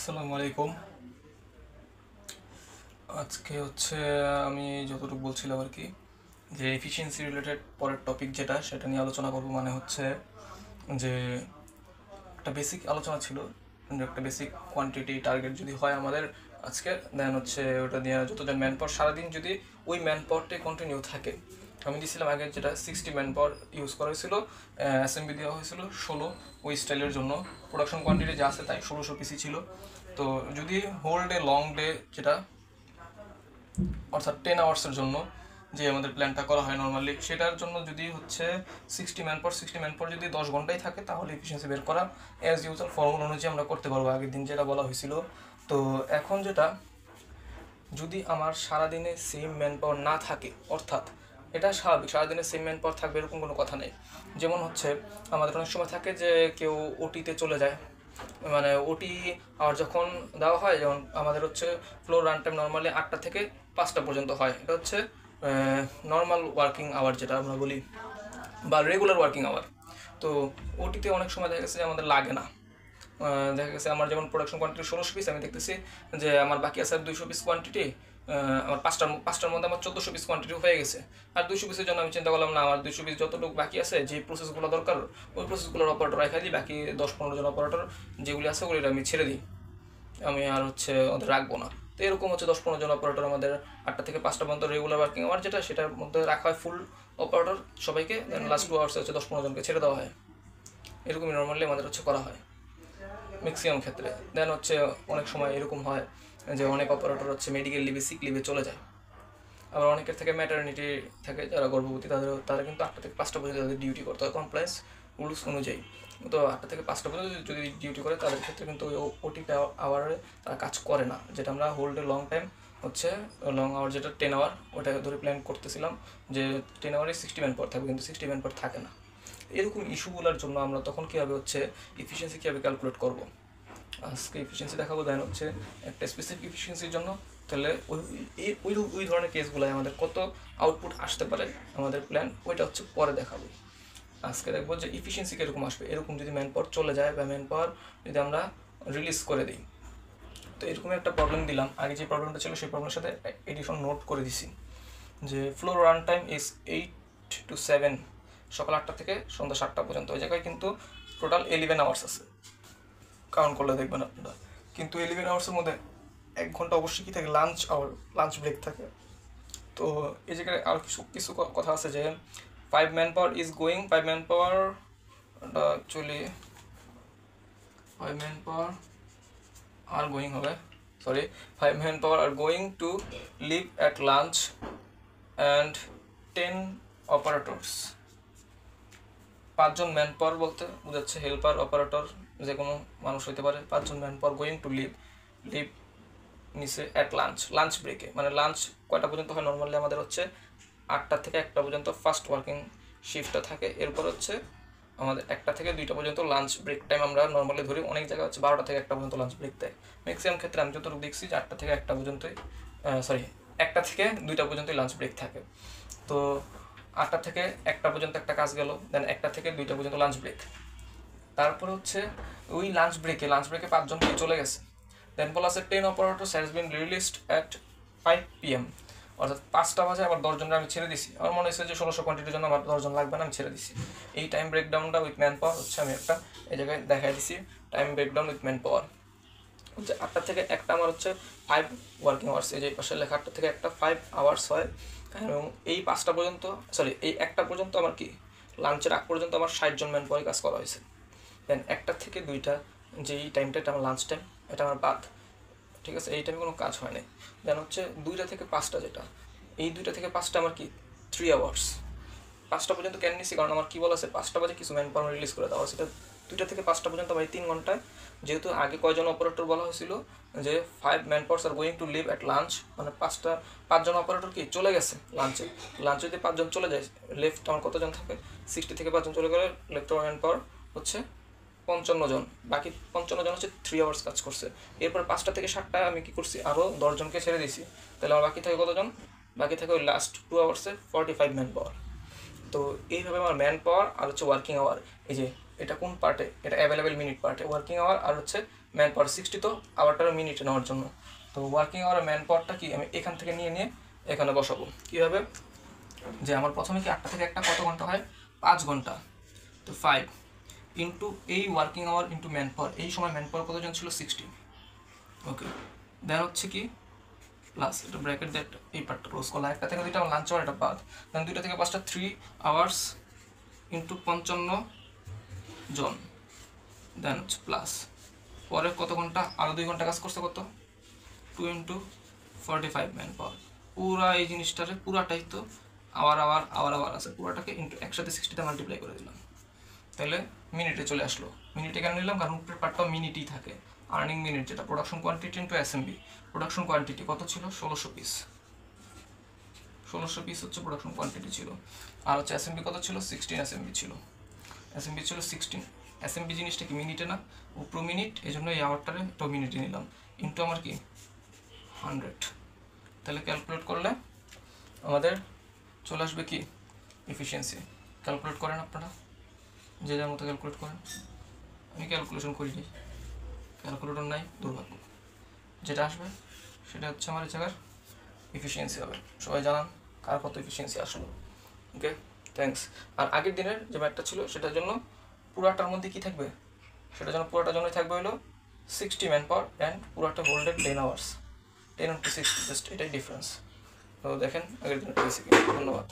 আসসালামু আলাইকুম। আজকে আমি যতটুকু বলছিলাম আর কি, যে এফিসিয়েন্সি রিলেটেড পরের টপিক যেটা সেটা নিয়ে আলোচনা করব। মানে যে একটা বেসিক আলোচনা ছিল, যে একটা বেসিক কোয়ান্টিটি টার্গেট যদি হয় আমাদের আজকে, দেন ওটা নিয়ে যতজন ম্যান পাওয়ার সারাদিন যদি ওই ম্যান পাওয়ারটাই কন্টিনিউ থাকে। আমি দিয়েছিলাম আগে যেটা 60 ম্যান পাওয়ার ইউজ করা হয়েছিল, অ্যাসেম্বলি দেওয়া হয়েছিল 16 ওই স্টাইলের জন্য। প্রোডাকশন কোয়ান্টিটি যা আছে তাই 1600 পিসি ছিল। তো যদি হোল ডে লং ডে যেটা অর্থাৎ 10 আওয়ার্সের জন্য যে আমাদের প্ল্যানটা করা হয় নর্মালি, সেটার জন্য যদি 60 ম্যান পাওয়ার যদি 10 ঘন্টাই থাকে তাহলে এফিসিয়েন্সি বের করা অ্যাজ ইউজুয়াল ফর্মুলা অনুযায়ী আমরা করতে পারবো, আগের দিন যেটা বলা হয়েছিল। তো এখন যদি আমার সারাদিনে সেম ম্যান পাওয়ার না থাকে, অর্থাৎ এটা স্বাভাবিক সারাদিনে সেম ম্যান পাওয়ার থাকবে এরকম কোনো কথা নেই। যেমন আমাদের অনেক সময় থাকে যে কেউ ওটিতে চলে যায়, মানে ওটি আর যখন দেওয়া হয়, যেমন আমাদের ফ্লোর রান টাইম নর্মালি 8টা থেকে 5টা পর্যন্ত হয়। এটা নর্মাল ওয়ার্কিং আওয়ার যেটা আমরা বলি, বা রেগুলার ওয়ার্কিং আওয়ার। তো ওটিতে অনেক সময় দেখা গেছে যে আমাদের লাগে না। দেখা গেছে আমার যেমন প্রোডাকশন কোয়ান্টিটি 1600 পিস, আমি দেখতেছি যে আমার বাকি আছে 200 পিস কোয়ান্টিটি। আমার পাঁচটার মধ্যে আমার 1400 পিস কোয়ান্টিটি হয়ে গেছে। আর 200 পিসের জন্য আমি চিন্তা করলাম না, আমার 200 পিস যতটুকু বাকি আছে, যে প্রসেসগুলো দরকার ওই প্রসেসগুলোর অপারেটর রেখে দিই, বাকি 10-15 জন অপারেটর যেগুলি আছে ওগুলি আমি ছেড়ে দিই, আমি আর ওদের রাখবো না। তো এরকম 10-15 জন অপারেটর আমাদের 8টা থেকে 5টা পর্যন্ত রেগুলার ওয়ার্কিং আওয়ার যেটা, সেটার মধ্যে রাখা হয় ফুল অপারেটর সবাইকে, দেন লাস্ট 2 আওয়ার্সে 10-15 জনকে ছেড়ে দেওয়া হয়। এরকমই নর্মালি আমাদের করা হয় ম্যাক্সিমাম ক্ষেত্রে। দেন অনেক সময় এরকম হয় যে অনেক অপারেটর মেডিকেল লিভে, সিক লিভে চলে যায়। আবার অনেকের থেকে ম্যাটারনিটি থাকে, যারা গর্ভবতী, তারা কিন্তু 8টা থেকে 5টা পর্যন্ত তাদের ডিউটি করতে হয় কমপ্লায়েন্স রুলস অনুযায়ী। তো 8টা থেকে 5টা পর্যন্ত যদি ডিউটি করে, তাদের ক্ষেত্রে কিন্তু ওই ওটিপি আওয়ারে তারা কাজ করে না, যেটা আমরা হোল্ডে লং টাইম লং আওয়ার যেটা 10 আওয়ার, ওটা ধরে প্ল্যান করতেছিলাম যে 10 আওয়ারে 60 ম্যান পাওয়ার থাকবে, কিন্তু 60 ম্যান পাওয়ার থাকে না। এরকম ইস্যুগুলোর জন্য আমরা তখন কীভাবে এফিসিয়েন্সি কীভাবে ক্যালকুলেট করবো, আজকে এফিসিয়েন্সি দেখাবো। দেন একটা স্পেসিফিক এফিসিয়েন্সির জন্য তাহলে ওই ধরনের কেসগুলো আমাদের কত আউটপুট আসতে পারে আমাদের প্ল্যান, ওইটা পরে দেখাবো। আজকে দেখবো যে এফিসিয়েন্সি কীরকম আসবে এরকম যদি ম্যান পাওয়ার চলে যায়, বা ম্যান পাওয়ার যদি আমরা রিলিজ করে দিই। তো এরকম একটা প্রবলেম দিলাম, আগে যে প্রবলেমটা ছিল সেই প্রবলেমের সাথে এডিশন নোট করে দিছি, যে floor run time is 8 to 7, সকাল 8টা থেকে সন্ধ্যা 7টা পর্যন্ত। ওই জায়গায় কিন্তু টোটাল 11 আওয়ার্স আছে, কাউন্ট করলে দেখবেন আপনারা। কিন্তু 11 আওয়ার্সের মধ্যে 1 ঘন্টা অবশ্যই কি থাকে, লাঞ্চ ব্রেক থাকে। তো এই জায়গায় আর কিছু কথা আছে যে 5 man power is going, 5 man power actually 5 man power are going হবে, sorry, 5 man power are going to leave at lunch and 10 operators. 5 জন ম্যান পাওয়ার বলতে বোঝাচ্ছে হেল্পার, অপারেটর, যে কোনো মানুষ হইতে পারে। 5 জন man power going to leave নিচে অ্যাট লাঞ্চ ব্রেকে, মানে লাঞ্চ কয়টা পর্যন্ত হয় নর্মালি আমাদের 8টা থেকে 1টা পর্যন্ত ফার্স্ট ওয়ার্কিং শিফটটা থাকে। এরপর আমাদের 1টা থেকে 2টা পর্যন্ত লাঞ্চ ব্রেক টাইম আমরা নর্মালি ধরি। অনেক জায়গায় 12টা থেকে 1টা পর্যন্ত লাঞ্চ ব্রেক দেয়। ম্যাক্সিমাম ক্ষেত্রে আমি যতটুকু দেখছি যে 8টা থেকে 1টা পর্যন্তই, 1টা থেকে 2টা পর্যন্তই লাঞ্চ ব্রেক থাকে। তো 8টা থেকে 1টা পর্যন্ত একটা কাজ গেল, দেন 1টা থেকে 2টা পর্যন্ত লাঞ্চ ব্রেক। তারপর ওই লাঞ্চ ব্রেকে 5 জন চলে গেছে। দেন বলা আছে 10 operators has been released at 5 PM, অর্থাৎ 5টা বাজে আবার 10 জনের আমি ছেড়ে দিছি। আমার মনে হয়েছে যে 1600 কোয়ান্টিটির জন্য আমার 10 জন লাগবে না, আমি ছেড়ে দিছি। এই টাইম ব্রেকডাউনটা উইথ ম্যান পাওয়ার আমি একটা এই জায়গায় দেখাই দিছি, time breakdown with man power. 8টা থেকে 1টা আমার 5 ওয়ার্কিং আওয়ার্স, এই যে পাশে লেখা 8টা থেকে 1টা 5 আওয়ার্স হয়। এবং এই 5টা পর্যন্ত, এই 1টা পর্যন্ত আমার কি লাঞ্চের আগ পর্যন্ত আমার 60 জন ম্যান পাওয়ার কাজ করা হয়েছে। দেন 1টা থেকে 2টা যেই টাইমটা, এটা আমার লাঞ্চ টাইম, এটা আমার বাদ, ঠিক আছে, এই টাইমে কোনো কাজ হয় না। দেন 2টা থেকে 5টা, যেটা এই 2টা থেকে 5টা আমার কি 3 আওয়ার্স। 5টা পর্যন্ত কেন নিচ্ছি, কারণ আমার কি বলা আছে 5টা বাজে কিছু ম্যান পাওয়ার রিলিজ করে দেওয়া আছে। এটা 2টা থেকে 5টা পর্যন্ত আমার 3 ঘন্টায়, যেহেতু আগে কয়জন অপারেটর বলা হয়েছিল যে 5 man powers R going to leave at lunch, মানে 5 জন অপারেটর কি চলে গেছে লাঞ্চে যদি 5 জন চলে যায়, লেফট আমার কতজন থাকে, 60 থেকে 5 জন চলে গেলে লেফট ম্যান পাওয়ার 55 জন। বাকি 55 জন 3 আওয়ার্স কাজ করছে। এরপর 5টা থেকে 7টা আমি কি করছি, আরও 10 জনকে ছেড়ে দিয়েছি। তাহলে আমার বাকি থাকে কতজন, বাকি থাকে ওই লাস্ট 2 আওয়ার্সে 45 ম্যান পাওয়ার। তো এইভাবে আমার ম্যান পাওয়ার আর ওয়ার্কিং আওয়ার, এই যে এটা কোন পার্টে, এটা অ্যাভেলেবেল মিনিট পার্টে ওয়ার্কিং আওয়ার, আর ম্যান পাওয়ার 60, তো আওয়ারটা মিনিটে নেওয়ার জন্য। তো ওয়ার্কিং আওয়ারের ম্যান পাওয়ারটা কি আমি এখান থেকে নিয়ে এখানে বসাবো। কীভাবে, যে আমার প্রথমে কি 8টা থেকে 1টা কত ঘন্টা হয়, 5 ঘন্টা। তো 5 ইন্টু এই working hour into man power, এই সময় ম্যান পাওয়ার কতজন ছিল, 60। ওকে, দেন হচ্ছে কি প্লাস, এটা ব্র্যাকেট দিয়ে এই পার্টটা ক্লোজ করলাম। 1টা থেকে 2টা আমার লাঞ্চ আওয়ার, এটা বাদ। দেন 2টা থেকে 5টা 3 আওয়ার্স ইন্টু 55 জন, দেন হচ্ছে প্লাস পরে কত ঘন্টা, আরও 2 ঘন্টা কাজ করছে, কত 2 ইন্টু 45 ম্যান পাওয়ার। পুরা এই জিনিসটারে পুরাটাই তো আওয়ার আছে, পুরাটাকে ইন্টু একসাথে 60তে মাল্টিপ্লাই করে দিলাম, তাহলে মিনিটে চলে আসলো। মিনিটে কেন নিলাম, কারণ উপরের পার্টটাও মিনিটই থাকে। আর্নিং মিনিট যেটা production quantity into SMB, production quantity কত ছিল, 1600 পিস। 1600 পিস হচ্ছে প্রোডাকশন কোয়ান্টিটি ছিল। আর হচ্ছে এসএমবি কত ছিল, 16 এসএমবি ছিল। এসএমবি ছিল 16। এসএমবি জিনিসটা কি মিনিটে না, উপর মিনিট, এই জন্য এই আওয়ারটারে একটু মিনিটে নিলাম, ইন্টু আমার কি 100। তাহলে ক্যালকুলেট করলে আমাদের চলে আসবে কি এফিসিয়েন্সি। ক্যালকুলেট করেন আপনারা, যে যার মতো ক্যালকুলেট করেন। আমি ক্যালকুলেশন করি নি, ক্যালকুলেটর নাই, দুর্ভাগ্য। যেটা আসবে সেটা হচ্ছে আমার এই জায়গার এফিসিয়েন্সি হবে। সবাই জানান কার কত এফিসিয়েন্সি আসলো। ওকে, থ্যাঙ্কস। আর আগের দিনের যে ম্যাথটা ছিল সেটার জন্য পুরাটার মধ্যে কি থাকবে, সেটার জন্য পুরাটার জন্যই থাকবে হলো 60 ম্যান পাওয়ার অ্যান্ড পুরাটা হোল্ডেড 10 আওয়ার্স। 10 into 60, জাস্ট এটাই ডিফারেন্স। তো দেখেন আগের দিনের বেসিক। ধন্যবাদ।